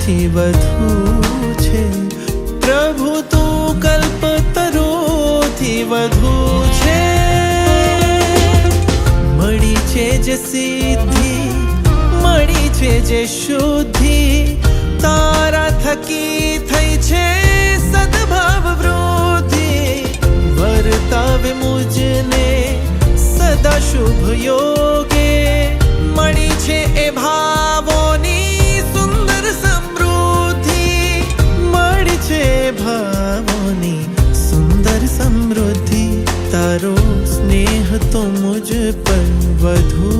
થી વધુ છે પ્રભુ તું કલ્પતરુથી વધુ છે મળી છે જે સિદ્ધિ મળી છે જે શુદ્ધિ તારા થકી થઈ છે સદભાવ વૃદ્ધિ વર્તાવે મુજને સદા શુભ યોગે મળી છે એ ભાવોની સુંદર સમૃદ્ધિ મળી છે ભાવોની સુંદર સમૃદ્ધિ તારો સ્નેહ તો મુજ પર વધુ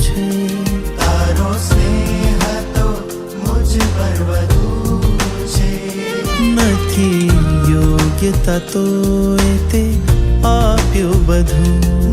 છે તારો સ્નેહ તો મુજ પર વધુ છે નથી યોગ્યતા તો તે આપ્યું બધું